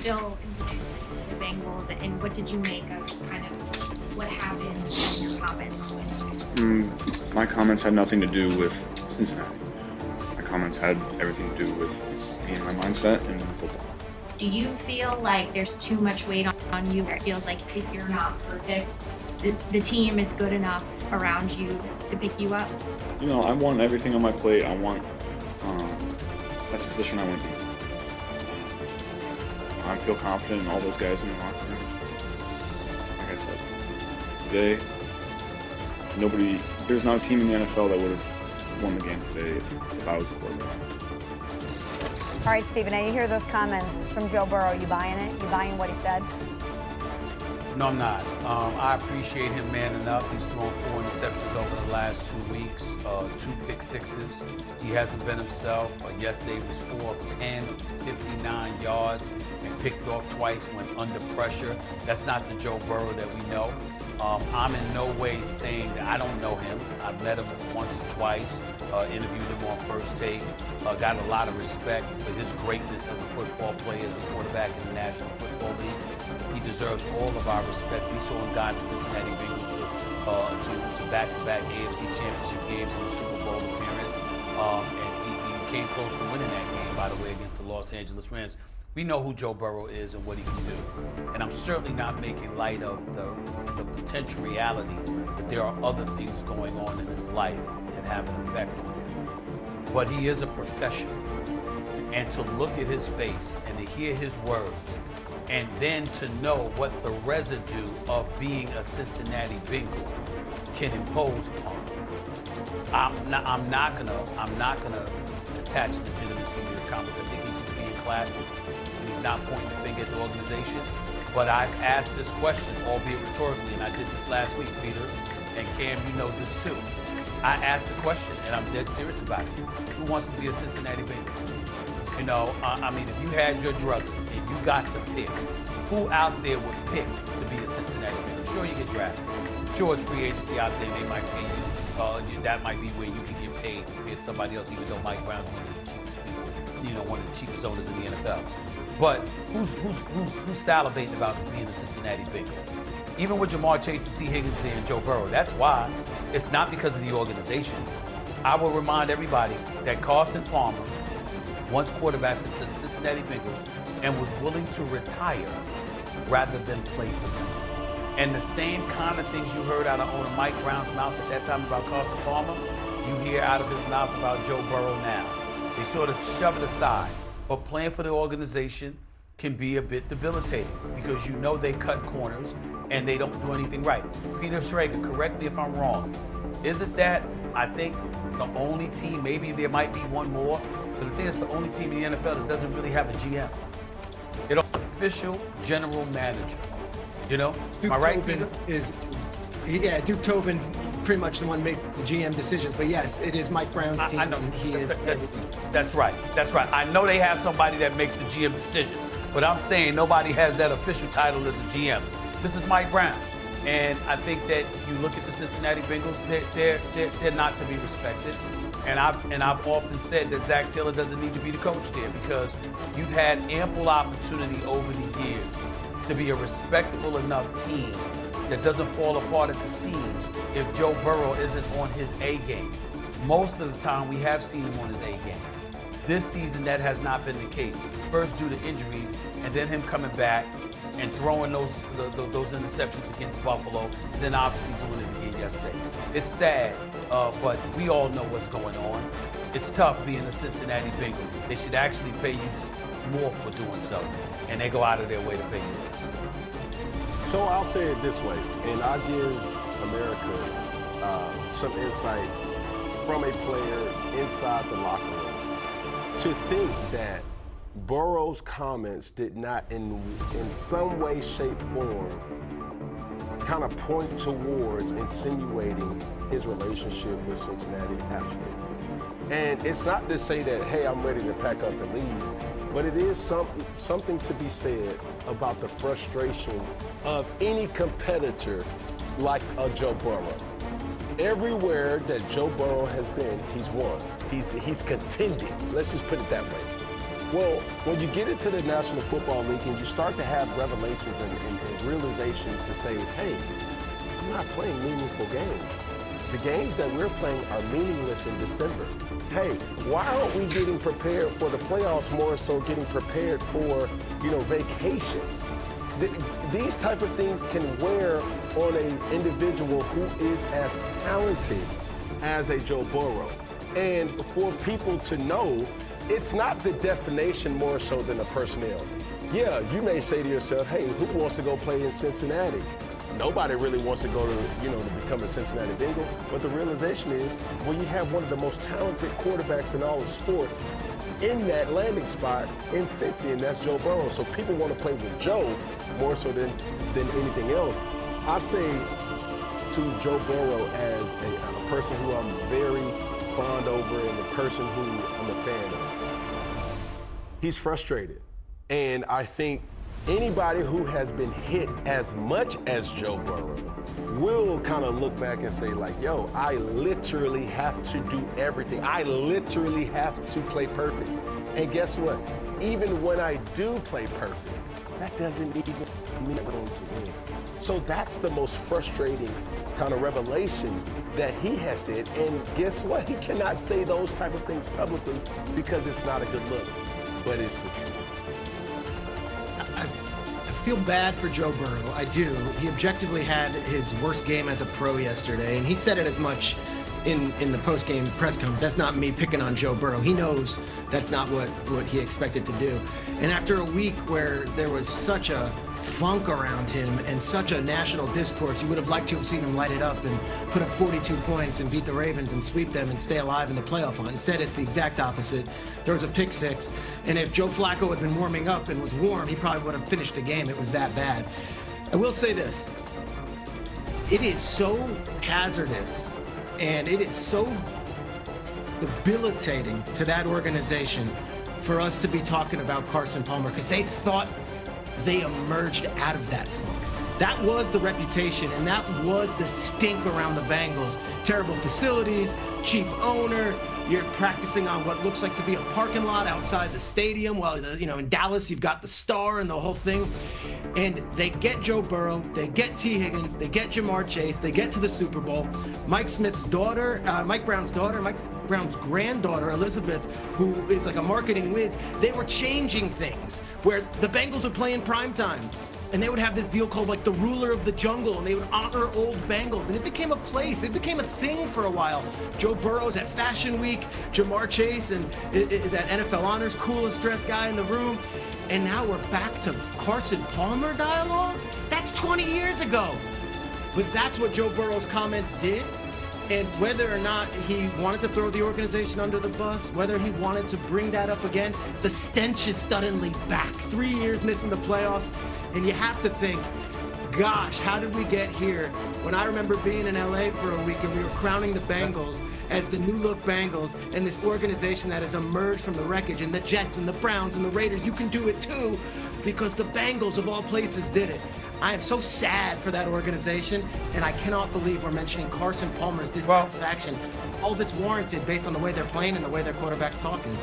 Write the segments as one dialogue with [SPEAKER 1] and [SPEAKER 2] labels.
[SPEAKER 1] still involved with the Bengals, and what did you make of kind of what happened in your comments Wednesday?
[SPEAKER 2] My comments had nothing to do with Cincinnati. My comments had everything to do with me and my mindset and football.
[SPEAKER 1] Do you feel like there's too much weight on you? It feels like if you're not perfect, the team is good enough around you to pick you up?
[SPEAKER 2] You know, I want everything on my plate. I want, that's the position I want to be. I feel confident in all those guys in the locker room. Like I said, today, there's not a team in the NFL that would have won the game today if I was the quarterback.
[SPEAKER 3] All right, Stephen, now you hear those comments from Joe Burrow. You buying it? You buying what he said?
[SPEAKER 4] No, I'm not. I appreciate him manning up. He's thrown 4 interceptions over the last 2 weeks, 2 pick sixes. He hasn't been himself. Yesterday was 4 of 10, 59 yards, and picked off twice when under pressure. That's not the Joe Burrow that we know. I'm in no way saying that I don't know him. I've met him once or twice, interviewed him on First Take, got a lot of respect for his greatness as a football player, as a quarterback in the National Football League. He deserves all of our respect. We saw him guide the Cincinnati Bengals to back-to-back AFC Championship games and a Super Bowl appearance. And he came close to winning that game, by the way, against the Los Angeles Rams. We know who Joe Burrow is and what he can do. And I'm certainly not making light of the potential reality that there are other things going on in his life that have an effect on him. But he is a professional. And to look at his face and to hear his words, and then to know what the residue of being a Cincinnati Bengal can impose upon him. I'm not gonna attach legitimacy to his comments. I think he's just being classy. He's not pointing the finger at the organization. But I've asked this question, albeit rhetorically, and I did this last week, Peter, and Cam, you know this too. I asked the question, and I'm dead serious about it. Who wants to be a Cincinnati Bengal? You know, I mean, if you had your druthers and you got to pick, who out there would pick to be a Cincinnati Bengal? Sure, you get drafted. Sure, it's free agency out there. They might pay you. That might be where you can get paid compared to somebody else, even though Mike Brown's one of the cheapest owners in the NFL. But who's salivating about being a Cincinnati Bengal? Even with Jamar Chase and T. Higgins there and Joe Burrow, that's why. It's not because of the organization. I will remind everybody that Carson Palmer once quarterback for the Cincinnati Bengals and was willing to retire rather than play for them. And the same kind of things you heard out of owner Mike Brown's mouth at that time about Carson Palmer, you hear out of his mouth about Joe Burrow now. They sort of shove it aside. But playing for the organization can be a bit debilitating because you know they cut corners and they don't do anything right. Peter Schrager, correct me if I'm wrong. Is it that I think the only team, maybe there might be one more, but I think it's the only team in the NFL that doesn't really have a GM. It's an official general manager. You know?
[SPEAKER 5] Duke
[SPEAKER 4] Am I right,
[SPEAKER 5] Tobin
[SPEAKER 4] Peter?
[SPEAKER 5] Duke Tobin's pretty much the one making the GM decisions. But yes, it is Mike Brown's team.
[SPEAKER 4] I know.
[SPEAKER 5] And he is.
[SPEAKER 4] That's right. That's right. I know they have somebody that makes the GM decision, but I'm saying nobody has that official title as a GM. This is Mike Brown. And I think that you look at the Cincinnati Bengals, they're not to be respected. And I've often said that Zach Taylor doesn't need to be the coach there because you've had ample opportunity over the years to be a respectable enough team that doesn't fall apart at the seams if Joe Burrow isn't on his A game. Most of the time we have seen him on his A game. This season that has not been the case. First due to injuries and then him coming back and throwing those interceptions against Buffalo, and then obviously doing it again yesterday. It's sad, but we all know what's going on. It's tough being a Cincinnati Bengal. They should actually pay you more for doing so, and they go out of their way to pay you less.
[SPEAKER 6] So I'll say it this way, and I'll give America some insight from a player inside the locker room. To think that Burrow's comments did not in some way, shape, form kind of point towards insinuating his relationship with Cincinnati, absolutely. And it's not to say that, hey, I'm ready to pack up and leave, but it is something to be said about the frustration of any competitor like a Joe Burrow. Everywhere that Joe Burrow has been, he's won. He's contending. Let's just put it that way. Well, when you get into the National Football League and you start to have revelations and realizations to say, hey, I'm not playing meaningful games. The games that we're playing are meaningless in December. Hey, why aren't we getting prepared for the playoffs more so getting prepared for, vacation? These type of things can wear on an individual who is as talented as a Joe Burrow. And for people to know, it's not the destination more so than the personnel. Yeah, you may say to yourself, hey, who wants to go play in Cincinnati? Nobody really wants to go to become a Cincinnati Bengal. But the realization is, when you have one of the most talented quarterbacks in all of sports in that landing spot in Cincy, and that's Joe Burrow. So people want to play with Joe more so than anything else. I say to Joe Burrow as a person who I'm very fond over and a person who I'm a fan of. He's frustrated. And I think anybody who has been hit as much as Joe Burrow will kind of look back and say, like, yo, I literally have to do everything. I literally have to play perfect. And guess what? Even when I do play perfect, that doesn't even mean I'm going to win. So that's the most frustrating kind of revelation that he has said. And guess what? He cannot say those type of things publicly because it's not a good look, but it's the truth.
[SPEAKER 5] I feel bad for Joe Burrow. I do. He objectively had his worst game as a pro yesterday, and he said it as much in the post-game press conference. That's not me picking on Joe Burrow. He knows that's not what he expected to do. And after a week where there was such a funk around him and such a national discourse, you would have liked to have seen him light it up and put up 42 points and beat the Ravens and sweep them and stay alive in the playoff hunt. Instead, it's the exact opposite. There was a pick six, and if Joe Flacco had been warming up and was warm, he probably would have finished the game. It was that bad. I will say this. It is so hazardous and it is so debilitating to that organization for us to be talking about Carson Palmer, because they thought they emerged out of that funk. That was the reputation, and that was the stink around the Bengals. Terrible facilities, cheap owner. You're practicing on what looks like to be a parking lot outside the stadium. While in Dallas, you've got the Star and the whole thing. And they get Joe Burrow, they get T. Higgins, they get Jamar Chase, they get to the Super Bowl. Mike Brown's granddaughter, Elizabeth, who is like a marketing whiz, they were changing things where the Bengals were playing primetime. And they would have this deal called like the Ruler of the Jungle, and they would honor old Bengals. And it became a place, it became a thing for a while. Joe Burrow's at Fashion Week, Jamar Chase and is at NFL Honors, coolest dressed guy in the room. And now we're back to Carson Palmer dialogue? That's 20 years ago. But that's what Joe Burrow's comments did. And whether or not he wanted to throw the organization under the bus, whether he wanted to bring that up again, the stench is suddenly back. 3 years missing the playoffs. And you have to think, gosh, how did we get here? When I remember being in LA for a week and we were crowning the Bengals as the new look Bengals and this organization that has emerged from the wreckage, and the Jets and the Browns and the Raiders, you can do it too, because the Bengals of all places did it. I am so sad for that organization, and I cannot believe we're mentioning Carson Palmer's dissatisfaction. All of it's warranted based on the way they're playing and the way their quarterback's talking.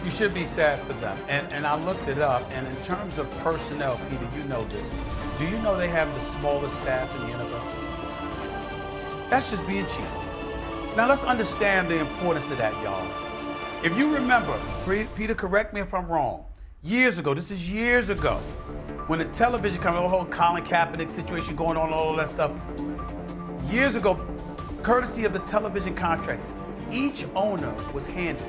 [SPEAKER 4] You should be sad for them. And I looked it up, and in terms of personnel, Peter, you know this. Do you know they have the smallest staff in the NFL? That's just being cheap. Now let's understand the importance of that, y'all. If you remember, Peter, correct me if I'm wrong, years ago, this is years ago, when the television company, the whole Colin Kaepernick situation going on, all that stuff, years ago, courtesy of the television contract, each owner was handed